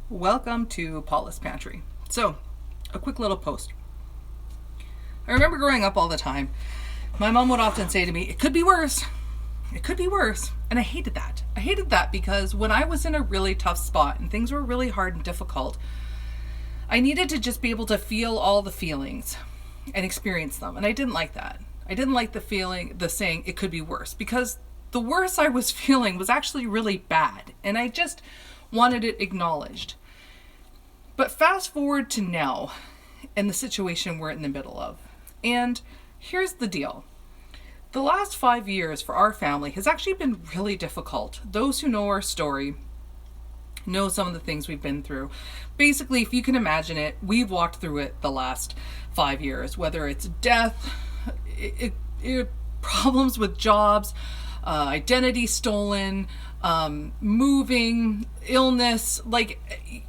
Welcome to Paula's Pantry. So, a quick little post. I remember growing up all the time, my mom would often say to me, it could be worse. It could be worse. And I hated that. I hated that because when I was in a really tough spot and things were really hard and difficult, I needed to just be able to feel all the feelings and experience them. And I didn't like that. I didn't like the saying it could be worse, because the worse I was feeling was actually really bad. And I just wanted it acknowledged. But fast forward to now and the situation we're in the middle of. And here's the deal. The last 5 years for our family has actually been really difficult. Those who know our story know some of the things we've been through. Basically, if you can imagine it, we've walked through it the last 5 years, whether it's death, problems with jobs, identity stolen, moving, illness,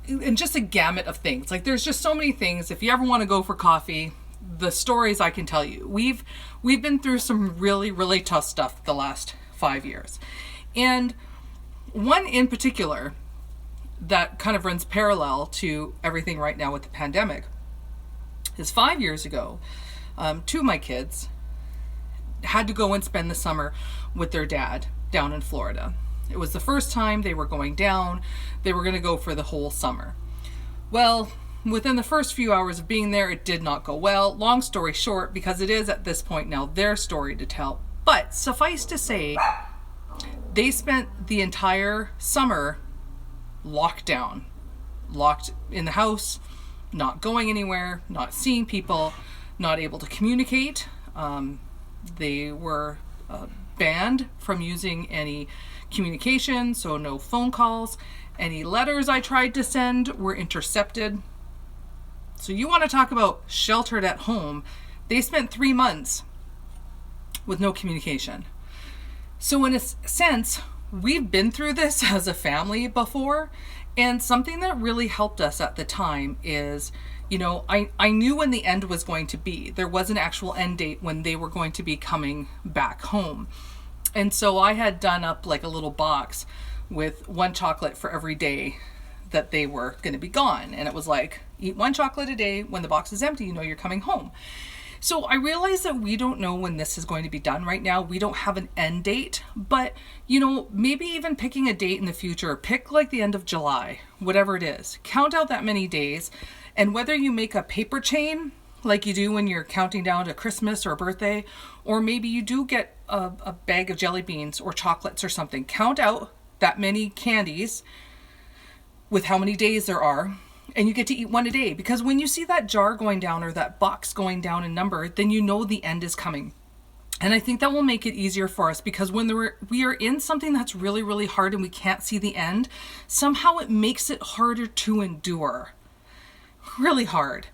and just a gamut of things. There's just so many things. If you ever want to go for coffee, the stories I can tell you. We've been through some really, really tough stuff the last 5 years. And one in particular that kind of runs parallel to everything right now with the pandemic is 5 years ago, two of my kids had to go and spend the summer with their dad down in Florida. It was the first time they were going down. They were going to go for the whole summer. Well, within the first few hours of being there, it did not go well. Long story short, because it is at this point now their story to tell. But suffice to say, they spent the entire summer locked down, locked in the house, not going anywhere, not seeing people, not able to communicate. They were banned from using any communication, so no phone calls. Any letters I tried to send were intercepted. So you want to talk about sheltered at home. They spent 3 months with no communication. So in a sense, we've been through this as a family before. And something that really helped us at the time is, I knew when the end was going to be. There was an actual end date when they were going to be coming back home. And so I had done up like a little box with one chocolate for every day that they were going to be gone. And it was like, eat one chocolate a day. When the box is empty, you're coming home. So I realized that we don't know when this is going to be done right now. We don't have an end date, but maybe even picking a date in the future, pick like the end of July, whatever it is, count out that many days. And whether you make a paper chain like you do when you're counting down to Christmas or a birthday, or maybe you do get a bag of jelly beans or chocolates or something, count out that many candies with how many days there are, and you get to eat one a day. Because when you see that jar going down or that box going down in number, then you know the end is coming. And I think that will make it easier for us, because when we are in something that's really, really hard and we can't see the end, somehow it makes it harder to endure. Really hard.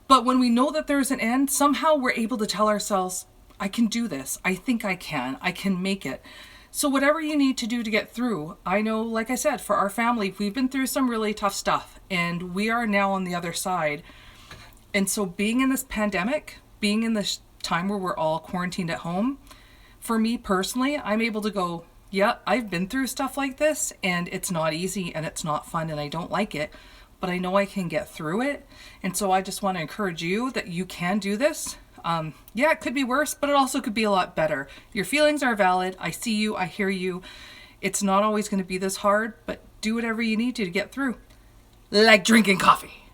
But when we know that there's an end, somehow we're able to tell ourselves, I can do this. I think I can make it. So whatever you need to do to get through, I know, like I said, for our family, we've been through some really tough stuff and we are now on the other side. And so being in this pandemic, being in this time where we're all quarantined at home, for me personally, I'm able to go, yeah, I've been through stuff like this and it's not easy and it's not fun and I don't like it, but I know I can get through it. And so I just want to encourage you that you can do this. Yeah, it could be worse, but it also could be a lot better. Your feelings are valid. I see you. I hear you. It's not always going to be this hard, but do whatever you need to get through. Like drinking coffee.